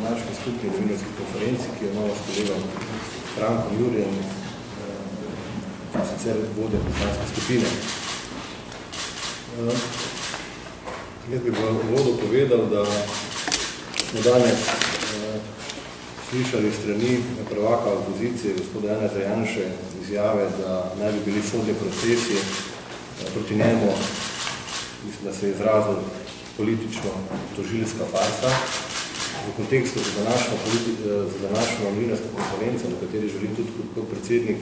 današnji skupni novinarski konferenci, ki je novo s kolegom Frankom, Jurijem, sicer vode poslanske skupine. Jaz bi v uvodu povedal, da smo danes slišali strani prvaka opozicije, gospoda Janeza Janše, izjave, da naj bi bili sodni procesi proti njemu, mislim, da se je izrazil politično-tožilska farsa. V kontekstu za današnjo novinarsko konferenco, na kateri želim tudi kot predsednik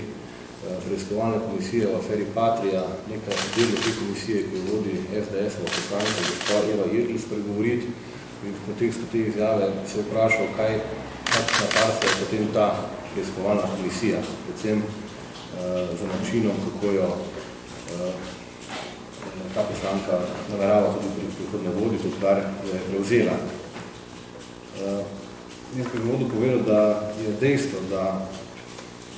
preiskovalne komisije v aferi Patria, nekaj delo te komisije, ki jo vodi SDS-ova poslanca, gospod Eva Irgl, spregovoriti. In v kontekstu te izjave se vprašal, kakšna farsa je potem ta preiskovalna komisija, predvsem za načinom, kako jo ta poslanka namerava tudi prihodne voditi, odkar jo je prevzela. Jaz bi v uvodu povedal, da je dejstvo, da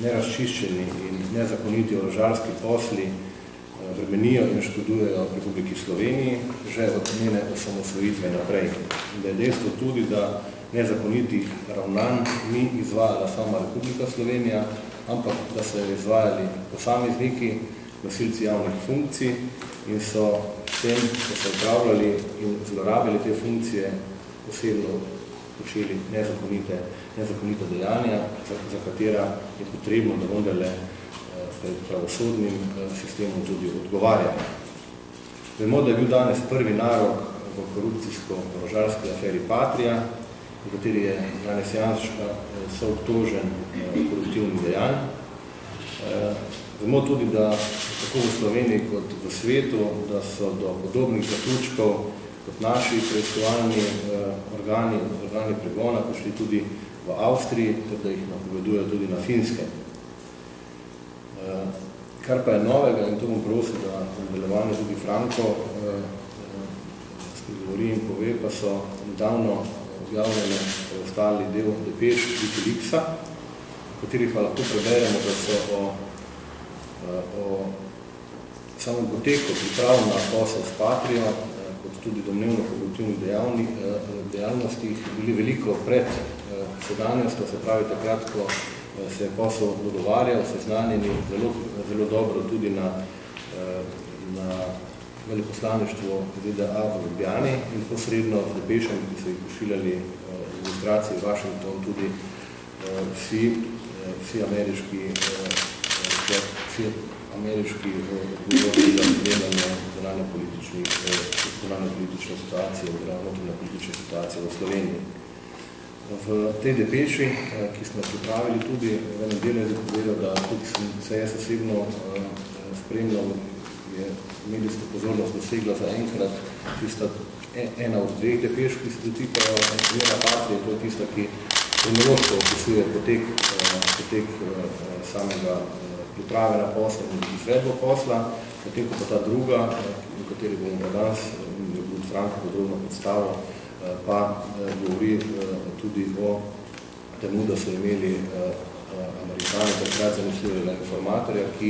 nerazčiščeni in nezakoniti orožarski posli bremenijo in škodujejo Republiki Sloveniji že od njene osamosvojitve naprej. In da je dejstvo tudi, da nezakonitih ravnanj ni izvajala sama Republika Slovenija, ampak da so izvajali posamezniki, nosilci javnih funkcij in so s tem, ko so upravljali in zlorabili te funkcije, posebno počeli nezakonite dejanja, za katera je potrebno, da vendarle pred pravosodnim sistemom tudi odgovarja. Vemo, da je bil danes prvi narok v korupcijsko-orožarski aferi Patria, v kateri je Janez Janša soobtožen koruptivnih dejanj. Vemo tudi, da tako v Sloveniji kot v svetu, da so do podobnih zaključkov kot naši preiskovalni organi pregona prišli tudi v Avstriji, ter da jih napovedujejo tudi na Finskem. Kar pa je novega, in to bom prosil, da v nadaljevanju tudi Franco spregovori in pove, pa so nedavno objavljene ostali del depeš Wikileaksa, v katerih pa lahko preberemo, da so o samem poteku priprav na posel s Patrio, kot tudi domnevno koruptivnih dejavnostih, bili veliko pred sedanjostjo, se pravi takrat, ko se je posel dogovarjal, seznanjeni zelo dobro tudi na veleposlaništvu ZDA v Ljubljani in posredno z depešami, ki so jih pošiljali v ilustraciji Washington, tudi vsi ameriški odgovorni za izdelanje zunanje politične situacije oziroma notranje politične situacije v Sloveniji. V tej depeši, ki smo pripravili tudi, v enem delu je povedal, da tudi se jaz osebno spremljal, je medijsko pozornost dosegla za enkrat tista ena od dveh depeš, ki se dotikajo afere Patrie, to je tista, ki kronološko opisuje potek samega priprave na posla in izvedbo posla, potem ko pa ta druga, v kateri bomo danes od Franka podrobno predstavil, pa govori tudi o temu, da so imeli Američani takrat zanesljivega informatorja, ki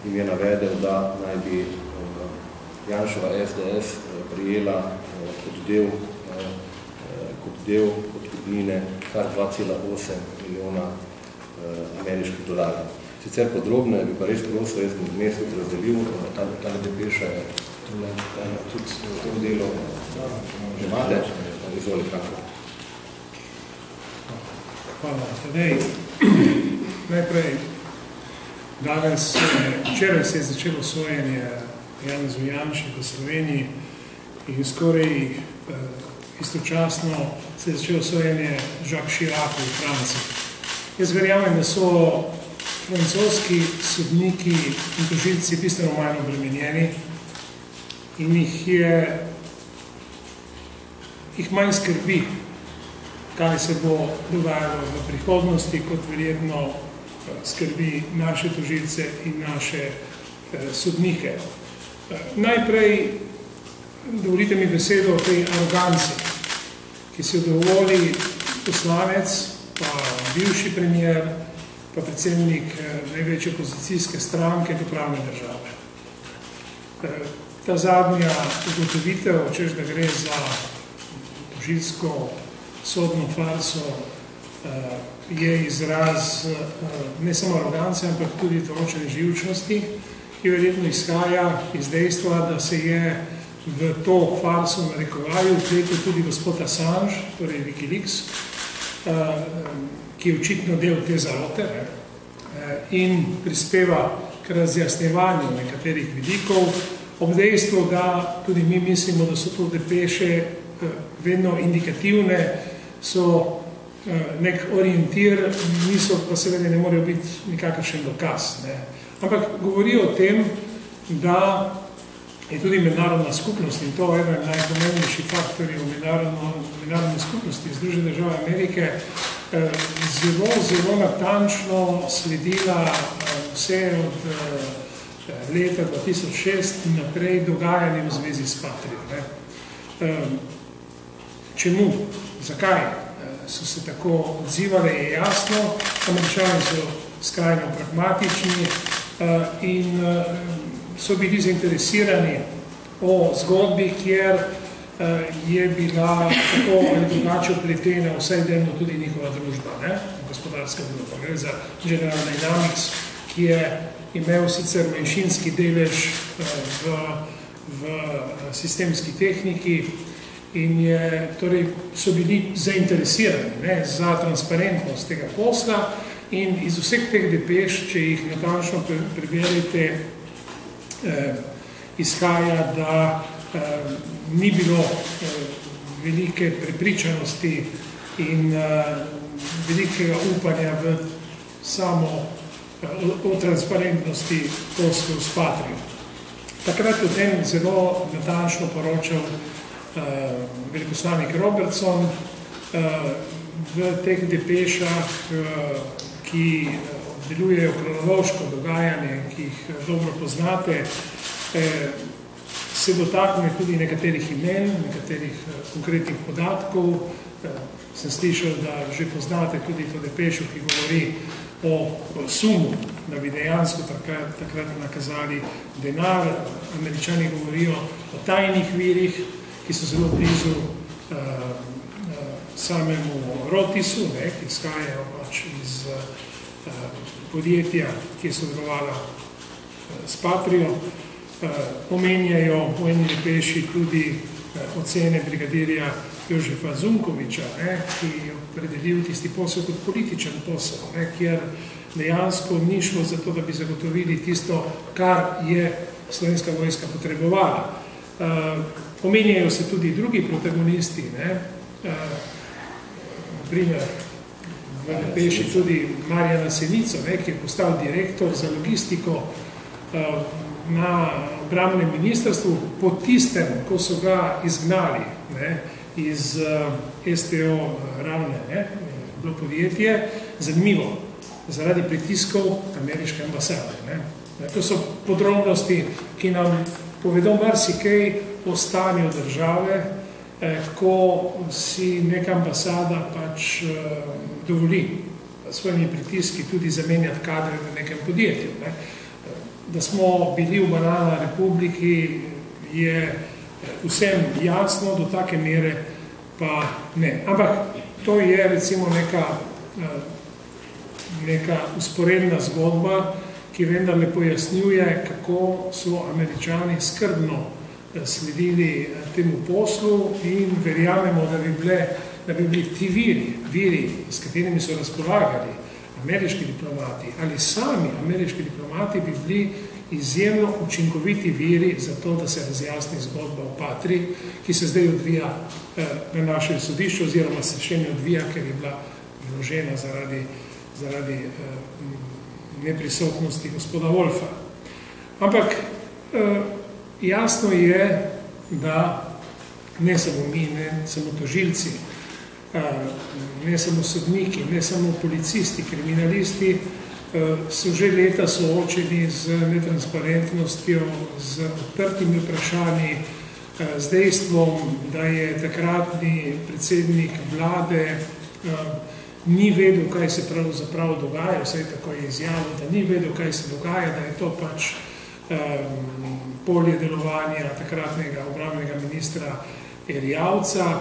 jim je navedel, da naj bi Janševa SDS prijela kot del odkupnine kar 2,8 milijona ameriških dolarjev. Sicer podrobno bi pa res prosil, jaz bom mesto razdelil, ta depeša je tudi v tem delu že imate. Izvoli, Franco. Hvala. Tadej, najprej, včeraj se je začelo sojenje Janezu Janši v Sloveniji in skoraj istočasno se je začelo sojenje Jacques Chiracu v Franciji. Jaz verjamem, da so francoski sodniki in tožilci bistveno manj obremenjeni in jih manj skrbi, kaj se bo dogajalo v prihodnosti, kot verjetno skrbi naše tožilce in naše sodnike. Najprej dovolite mi besedo o tej aroganci, ki si jo dovoli poslanec, pa bivši premier, pa predsednik največje opozicijske stranke do pravne države. Ta zadnja ugotovitev, češ da gre za tožilsko sodno farso je izraz ne samo arogance, ampak tudi določene živčnosti, ki verjetno izhaja iz dejstva, da se je v to farso narekovaju vpletel tudi gospod Assange, torej wikileaks, ki je očitno del te zarote in prispeva k razjasnevanju nekaterih vidikov, ob dejstvu, da tudi mi mislimo, da so to depeše vedno indikativne, so nek orientir, niso pa seveda ne morejo biti nikakršen dokaz. Ampak govorijo o tem, da je tudi mednarodna skupnost in to je eden najpomembnejših faktorjev mednarodne skupnosti Združene države Amerike zelo natančno sledila vse od leta 2006 naprej dogajanje v zvezi s Patrijo. Čemu? Zakaj so se tako odzivali, je jasno. Američani so skrajno pragmatični in so bili zainteresirani o zgodbi, kjer je bila tako ali drugače vpletena vsaj delno tudi njihova družba, gospodarska družba. Gre za General Dynamics, ki je imel sicer manjšinski delež v sistemski tehniki in torej so bili zainteresirani za transparentnost tega posla in iz vseh teh depeš, če jih natančno preberite, izhaja, da ni bilo velike prepričanosti in velikega upanja v samo o transparentnosti poslov s Patrijo. Takrat o tem zelo natančno poročal veleposlanik Robertson v teh depešah, ki obdelujejo kronološko dogajanje, ki jih dobro poznate, se dotakne tudi nekaterih imen, nekaterih konkretnih podatkov. Sem slišal, da že poznate tudi to depešo, ki govori o sumu, da bi dejansko takrat nakazali denar. Američani govorijo o tajnih virih, ki so zelo blizu samemu Rotisu, ki izhajajo pač iz podjetja, ki je sodelovala s Patrijo. Omenjajo v eni depeši tudi ocene brigadirja Jožefa Zunkoviča, ki je opredelil tisti posel kot političen posel, kjer dejansko ni šlo za to, da bi zagotovili tisto, kar je slovenska vojska potrebovala. Omenjajo se tudi drugi protagonisti, naprimer v depeši tudi Marjana Senico, ki je postal direktor za logistiko na obrambnem ministrstvu po tistem, ko so ga izgnali iz STO Ravne, bilo podjetje, zanimivo, zaradi pritiskov ameriške ambasade. To so podrobnosti, ki nam povedo marsikaj o stanju države, ko si neka ambasada pač dovoli svojimi pritiski tudi zamenjati kadre v nekem podjetju. Da smo bili v Banana Republiki, je vsem jasno, do take mere pa ne. Ampak to je recimo neka usporedna zgodba, ki vendarle pojasnjuje, kako so Američani skrbno sledili temu poslu in verjamemo, da bi bili ti viri, s katerimi so razpolagali ameriški diplomati ali sami ameriški diplomati, bi bili izjemno učinkoviti viri za to, da se razjasni zgodba o Patriji, ki se zdaj odvija na našem sodišču, oziroma se še ne odvija, ker je bila vložena zaradi neprisotnosti gospoda Wolfa. Ampak jasno je, da ne samo mi, ne samo tožilci, ne samo sodniki, ne samo policisti, kriminalisti, so že leta soočeni z netransparentnostjo, z odprtimi vprašanji, z dejstvom, da je takratni predsednik vlade ni vedel, kaj se pravzaprav dogaja, vsaj tako je izjavil, da ni vedel, kaj se dogaja, da je to pač polje delovanja takratnega obrambnega ministra Erjavca.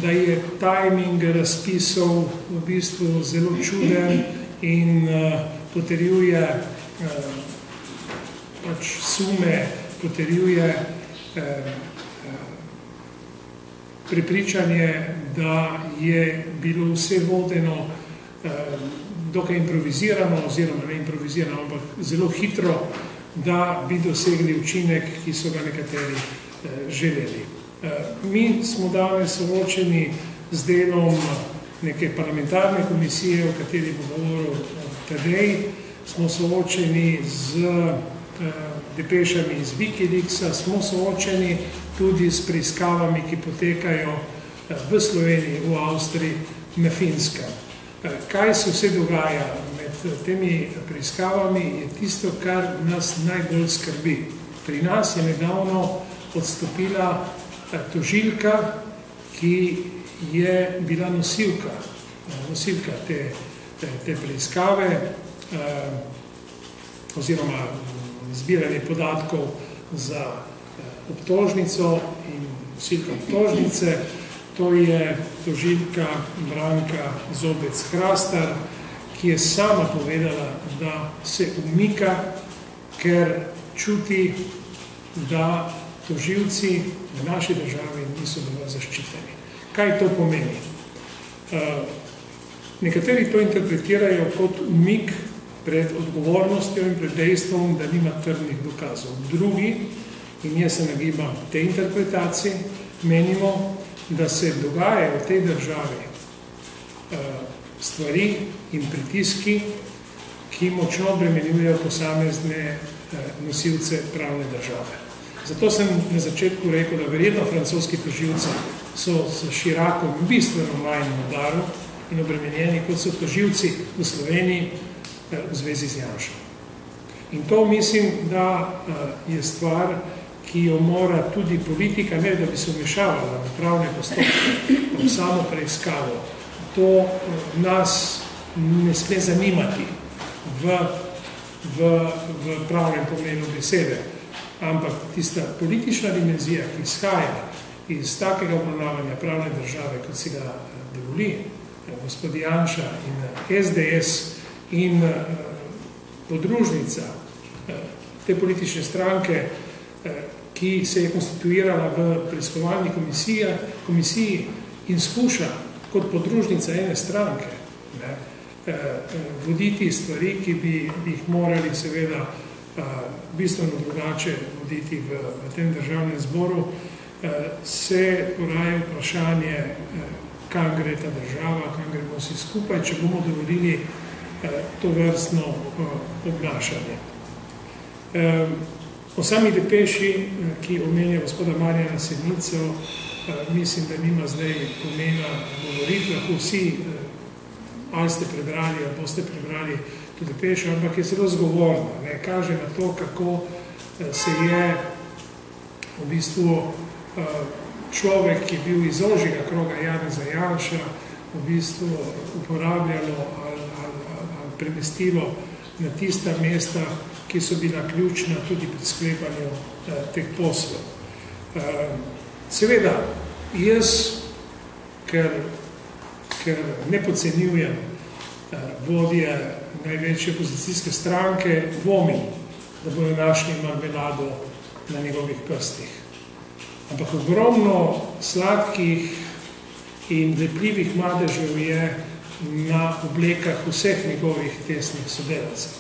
da je timing razpisov v bistvu zelo čuden in potrjuje sume, potrjuje prepričanje, da je bilo vse vodeno dokaj improvizirano, oziroma ne improvizirano, ampak zelo hitro, da bi dosegli učinek, ki so ga nekateri želeli. Mi smo danes soočeni z delom neke parlamentarne komisije, o kateri bo govoril Tadej, smo soočeni z depešami iz Wikileaksa, smo soočeni tudi s preiskavami, ki potekajo v Sloveniji, v Avstriji, na Finskem. Kaj se vse dogaja med temi preiskavami, je tisto, kar nas najbolj skrbi. Pri nas je nedavno odstopila tožilka, ki je bila nosilka te preiskave oziroma zbiranje podatkov za obtožnico in nosilka obtožnice. To je tožilka Franca Zobec-Hrastar, ki je sama povedala, da se umika, ker čuti, da tožilci v naši državi niso dovolj zaščiteni. Kaj to pomeni? Nekateri to interpretirajo kot umik pred odgovornostjo in pred dejstvom, da nima trdnih dokazov. Drugi, in jaz se nagibam te interpretacije, menimo, da se dogajajo v tej državi stvari in pritiski, ki močno bremenjujejo posamezne nosilce pravne države. Zato sem na začetku rekel, da verjetno francoski tožilci so s Chiracom bistveno manj udaru in obremenjeni, kot so tožilci v Sloveniji v zvezi z Janšo. In to mislim, da je stvar, ki jo mora tudi politika, ne da bi se vmešavala v pravne postopke, v samo preiskavo. To nas ne sme zanimati v pravnem pomenu besede. Ampak tista politična dimenzija, ki izhaja iz takega obravnavanja pravne države, kot si ga dovoli gospod Janša in SDS in podružnica te politične stranke, ki se je konstituirala v preiskovalni komisiji in skuša kot podružnica ene stranke voditi stvari, ki bi jih morali seveda bistveno drugače voditi v tem državnem zboru, se poraja vprašanje, kam gre ta država, kam gremo vsi skupaj, če bomo dovolili to vrstno obnašanje. O sami depeši, ki omenja gospoda Marjana Sednico, mislim, da nima zdaj pomena govoriti, lahko vsi ali ste prebrali, ali boste prebrali to depešo, ampak je zelo zgovorna. Kaže na to, kako se je v bistvu človek, ki je bil iz ožjega kroga Janeza Janša, v bistvu uporabljalo ali premestilo na tista mesta, ki so bila ključna tudi pri sklepanju teh poslov. Seveda, jaz, ker ne podcenjujem vodje največje opozicijske stranke, dvomim, da bodo našli marmelado na njegovih prstih. Ampak ogromno sladkih in lepljivih madežev je na oblekah vseh njegovih tesnih sodelavcev.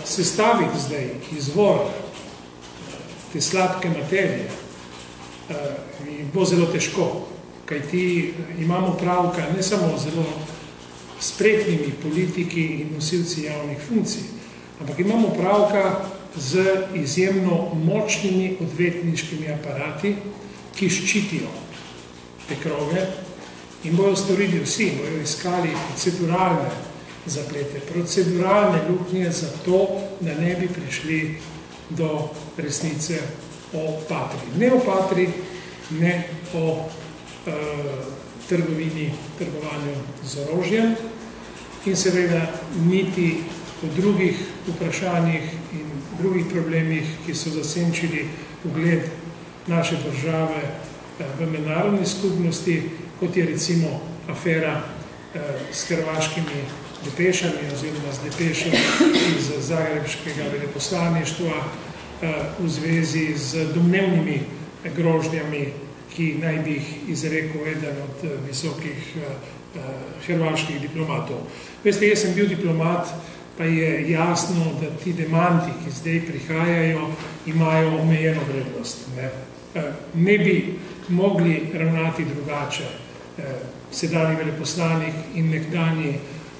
Sestaviti zdaj izvor te sladke materije bo zelo težko, kajti imamo pravka ne samo zelo spretnimi politiki in nosilci javnih funkcij, ampak imamo pravka z izjemno močnimi odvetniškimi aparati, ki ščitijo te kroge in bojo storili vsi, bojo iskali proceduralne zaplete, proceduralne luknje za to, da ne bi prišli do resnice o Patri. Ne o Patri, ne o trgovanju z orožjem in seveda niti o drugih vprašanjih in drugih problemih, ki so zasenčili ugled naše države v mednarodni skupnosti, kot je recimo afera s hrvaškimi depešami oziroma z depešami iz zagrebškega veleposlaništva v zvezi z domnevnimi grožnjami, ki naj bi jih izrekel eden od visokih hrvaških diplomatov. Veste, jaz sem bil diplomat, pa je jasno, da ti demanti, ki zdaj prihajajo, imajo omejeno vrednost. Ne bi mogli ravnati drugače. Sedanji veleposlanik in nekdanji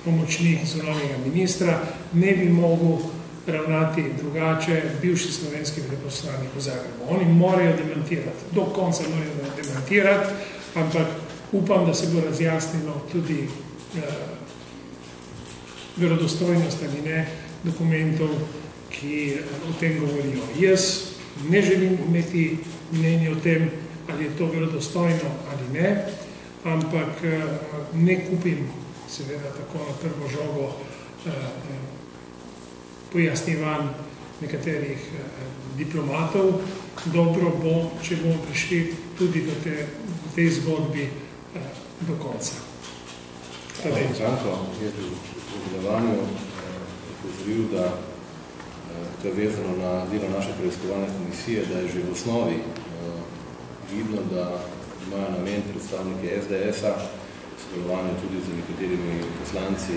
pomočnik zunanjega ministra ne bi mogel ravnati drugače bivši slovenski veleposlanik v Zagrebu. Oni morajo demantirati, do konca morajo demantirati, ampak upam, da se bo razjasnilo tudi verodostojnost ali ne dokumentov, ki o tem govorijo. Jaz ne želim imeti mnenje o tem, ali je to verodostojno ali ne, ampak ne kupim seveda tako na prvo žogo pojasnjevanj nekaterih diplomatov. Dobro bo, če bomo prišli tudi do tej zgodbi do konca. Franco je v nadaljevanju upozoril, da to je vezano na delo naše preiskovalne komisije, da je že v osnovi vidno, da imajo namen predstavniki SDS-a sodelovanje tudi z nekaterimi poslanci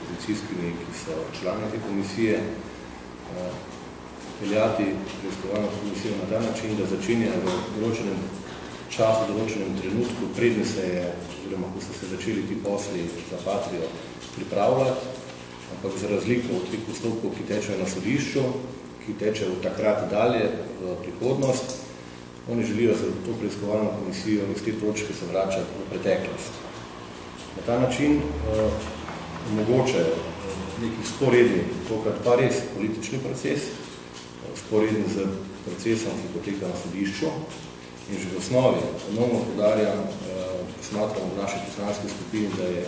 opozicijskimi, ki so člani te komisije, peljati preiskovalno komisijo na ta način, da začenja v določenem času, v določenem trenutku, predne se je, oziroma ko so se začeli ti posli za Patrijo pripravljati, ampak za razliko od teh postopkov, ki tečejo na sodišču, ki tečejo od takrat dalje v prihodnost, oni želijo za to preiskovalno komisijo iz te točke se vračati v preteklost. Na ta način omogočajo neki sporedni, tokrat pa res politični proces, sporedni z procesom, ki poteka na sodišču, in že v osnovi ponovno poudarjam, smatramo v naši poslanski skupini, da je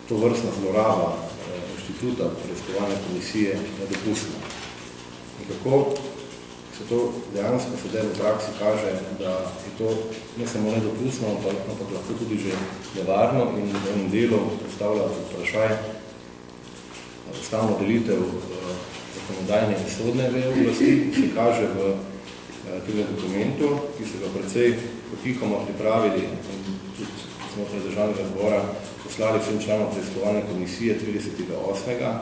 to vrstna zloraba inštituta preiskovalne komisije nedopustna. In kako se to dejansko sedaj v praksi kaže, da je to ne samo nedopustno, ampak lahko tudi že nevarno in v enem delu postavlja vprašaj ustavno delitev zakonodajne in sodne veje oblasti, ki se kaže v tem dokumentu, ki so ga precej potihoma pripravili in tudi znotraj Državnega zbora poslali vsem članom preiskovalne komisije 30.8.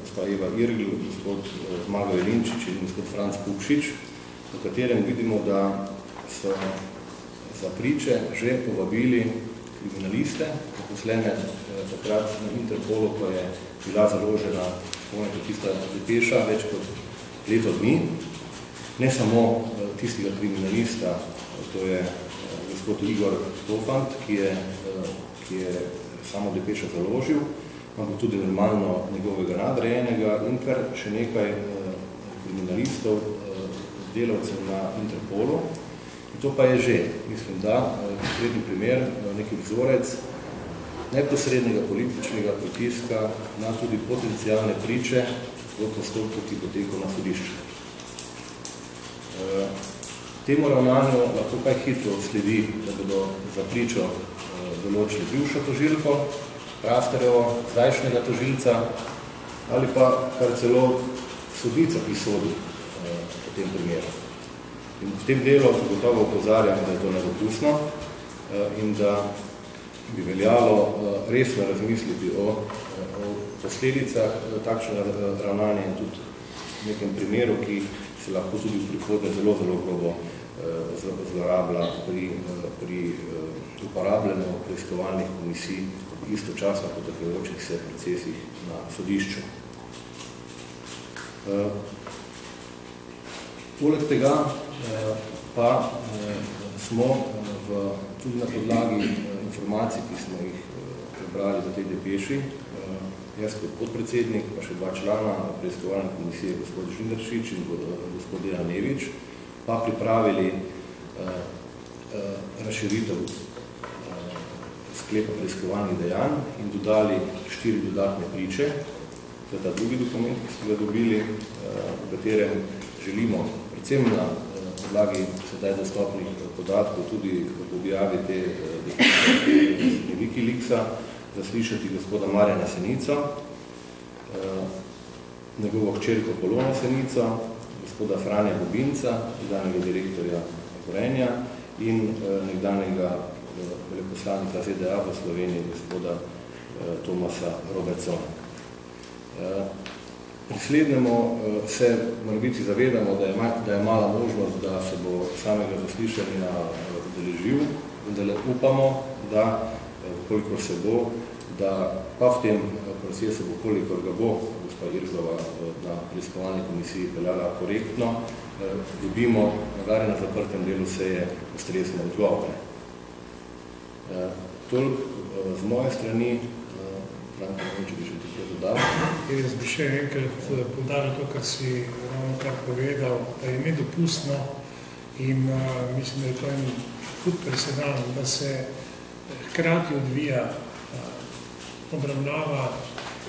Gospa Eva Irgl, gospod Zmago Jelinčič in gospod Franc Pukšič, v katerem vidimo, da so za priče že povabili kriminaliste, zaposlene takrat na Interpolu, ko je bila založena tista depeša več kot leto dni. Ne samo tistega kriminalista, to je gospod Igor Tofant, ki je samo depešo založil, ampak tudi normalno njegovega nadrejenega in kar še nekaj kriminalistov, delavcev na Interpolu. In to pa je že, mislim, da konkretni primer, neki vzorec neposrednega političnega pritiska na tudi potencialne priče v postopku, ki potekal na sodišču. Temu ravnanju lahko kaj hitro sledi, da bodo za pričo določili bivšo tožilko, Prasterjevo, zdajšnjega tožilca ali pa kar celo sodnica, ki sodi v tem primeru. In v tem delu gotovo opozarjam, da je to nedopustno in da bi veljalo resno razmisliti o posledicah takšnega ravnanja in tudi v nekem primeru, ki se lahko tudi v prihodnje zelo grobo zlorablja pri uporabljanju preiskovalnih komisij istočasno potekajočih se procesih na sodišču. Poleg tega pa smo tudi na podlagi informacij, ki smo jih prebrali v tej depeši, jaz kot podpredsednik, pa še dva člana preiskovalne komisije, gospod Žinderšič in gospod Dejan Nevič, pa pripravili razširitev sklepa preiskovalnih dejanj in dodali 4 dodatne priče. To je ta drugi dokument, ki ste ga dobili, v katerem želimo predvsem na podlagi sedaj dostopnih podatkov tudi objavi te wikileaksa zaslišati gospoda Marjana Senico, njegovo hčerko Polono Senico, gospoda Franja Bobinca, nekdanjega direktorja Gorenja in nekdanjega veleposlanika ZDA v Sloveniji, gospoda Tomasa Robertsona. Pri slednjemu se morebiti zavedamo, da je mala možnost, da se bo samega zaslišanja udeležil, vendar upamo, da, kolikor se bo, da pa v tem procesu, kolikor ga bo gospa Irzova na preiskovalni komisiji peljala korektno, dobimo na zaprtem delu seje ustrezne odgovore. Toliko z moje strani, Franco, če bi še tukaj dodal. Jaz bi še enkrat poudaril to, kar si ravno kar povedal, da je nedopustno in mislim, da je to en hud presedan, da se hkrati odvija obravnava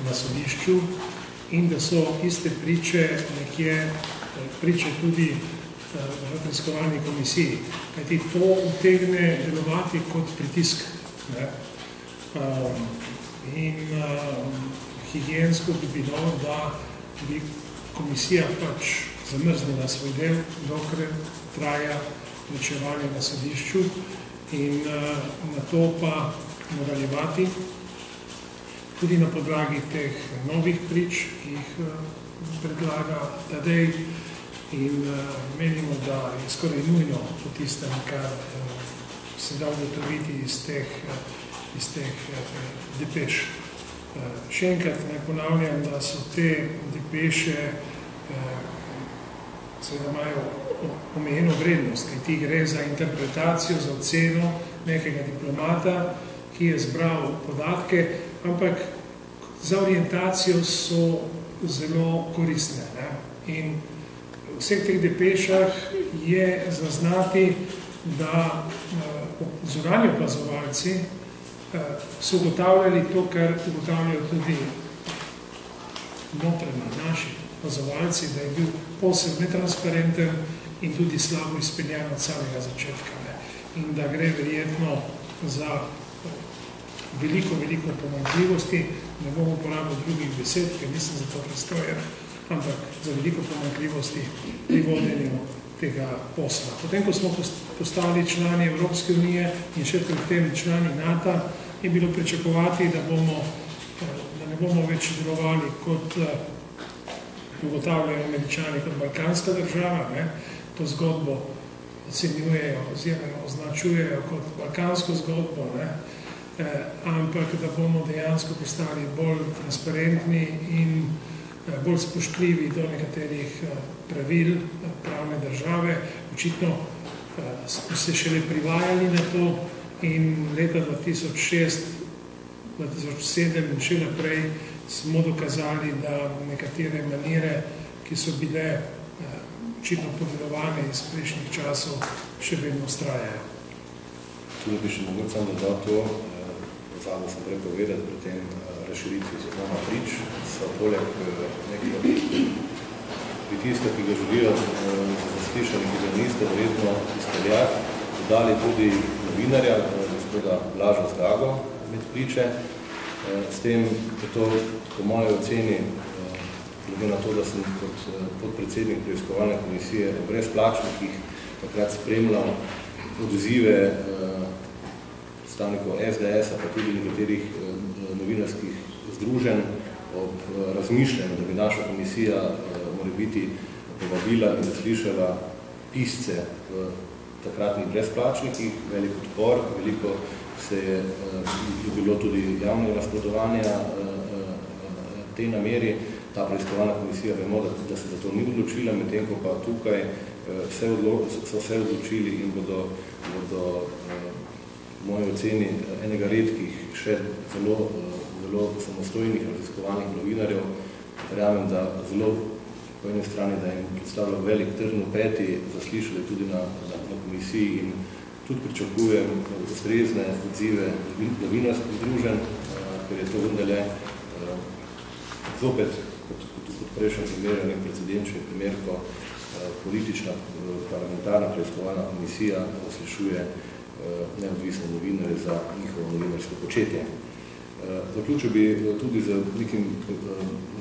na sodišču in da so iste priče nekje priče tudi v preiskovalni komisiji. Kajti to utegne delovati kot pritisk. In higiensko bi bilo, da bi komisija pač zamrznila svoj del, dokler traja rečevanje na sodišču in na to pa nadaljevati tudi na podlagi teh novih prič, ki jih predlaga Tadej in menimo, da je skoraj nujno po tistem, kar se da ugotoviti iz teh depeš. Še enkrat ne ponavljam, da so te depeše seveda imajo omejeno vrednost, ki ti gre za interpretacijo, za oceno nekega diplomata, ki je zbral podatke, ampak za orientacijo so zelo koristne. In v vseh teh depešah je zaznati, da zunanji opazovalci so ugotavljali to, kar ugotavljajo tudi notranji naši opazovalci, da je bil posel netransparenten in tudi slabo izpeljan od samega začetka. In da gre verjetno za veliko pomanjkljivosti, ne bom uporabil drugih besed, ker nisem za to pristojen, ampak za veliko pomanjkljivosti pri vodenju tega posla. Potem, ko smo postali člani Evropske unije in še pred tem člani NATO, je bilo pričakovati, da ne bomo več delovali kot ugotavljajo Američani kot balkanska država. To zgodbo ocenjujejo oziroma označujejo kot balkansko zgodbo, ampak da bomo dejansko postali bolj transparentni in bolj spoštljivi do nekaterih pravil pravne države. Očitno smo se šele privajali na to in leta 2006, 2007 in še naprej smo dokazali, da nekatere manire, ki so bile očitno podelovane iz prejšnjih časov, še vedno vztrajajo. Tudi bi še mogoče sam dodal to, zadnjo sem prej povedati pri tem razširitvi zakona prič, so poleg nekega pritiska, ki ga želijo zaslišali, ki ga niste verjetno izpeljati, dodali tudi novinarja, gospoda Blaža Zgago med priče. S tem je to, po moje oceni, glede na to, da sem kot podpredsednik preiskovalne komisije o brezplačnikih takrat spremljal odzive predstavnikov SDS-a, pa tudi nekaterih novinarskih združenj ob razmišljanju, da bi naša komisija morebiti povabila in zaslišala pisce v takratnih brezplačnikih, velik odpor, veliko se je bilo tudi javnega nasprotovanja tej nameri. Ta preiskovalna komisija, vemo, da se za to ni odločila, medtem ko pa tukaj so se odločili in bodo v moji oceni enega redkih še zelo samostojnih raziskovalnih novinarjev. Verjamem, da zelo po eni strani, da jim predstavlja velik trn v peti, zaslišali tudi na komisiji in tudi pričakujem ustrezne odzive novinarskih združenj, ker je to vendarle zopet, kot prejšnjem primeru, nek precedenčni primer, ko politična parlamentarna preiskovalna komisija zaslišuje neodvisne novinarje za njihovo novinarsko početje. Zaključil bi tudi z nekim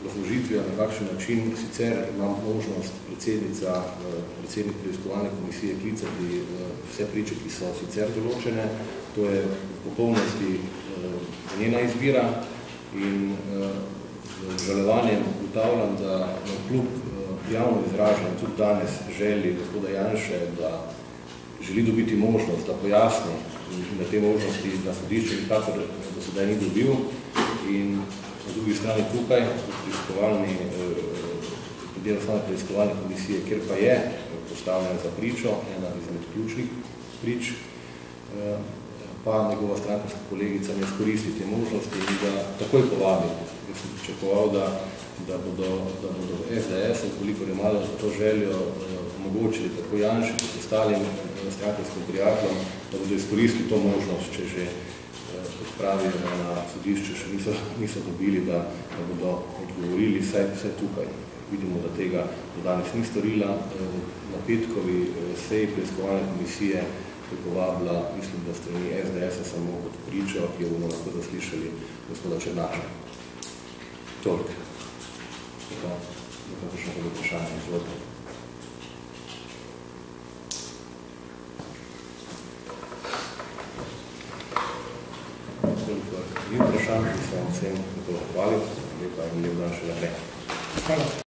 razložitvijo, na kakšen način sicer imam možnost predsednik preiskovalne komisije klicati vse priče, ki so sicer določene. To je v popolnosti njena izbira in z žalovanjem ugotavljam, da kljub javno izražen tudi danes želi gospoda Janše, da želi dobiti možnost, da pojasni in da te možnosti na sodišču nikakor do sedaj ni dobil. In na drugi strani tukaj, del osnovne preiskovalne komisije, kjer pa je postavljen za pričo, ena izmed ključnih prič, pa njegova strankarska kolegica ne izkoristi te možnosti in da takoj povabi. Jaz sem pričakoval, da bodo SDS, koliko je malo to željo omogočili tako Janši, kot ostalim strankarskim prijateljem, da bodo izkoristili to možnost, če že pravijo na sodišču, še niso dobili, da bodo odgovorili vse tukaj. Vidimo, da tega do danes ni storila. Na petkovi seji preiskovalne komisije je povabila, mislim, da strani SDS-a samo kot pričo, ki jo bomo lahko zaslišali gospoda Černača. Toliko. Nekaj še nekaj vprašanje, izvolite. Ni vprašanj, ki sem vsem hvalil, lepa in lep dan še naprej. Hvala.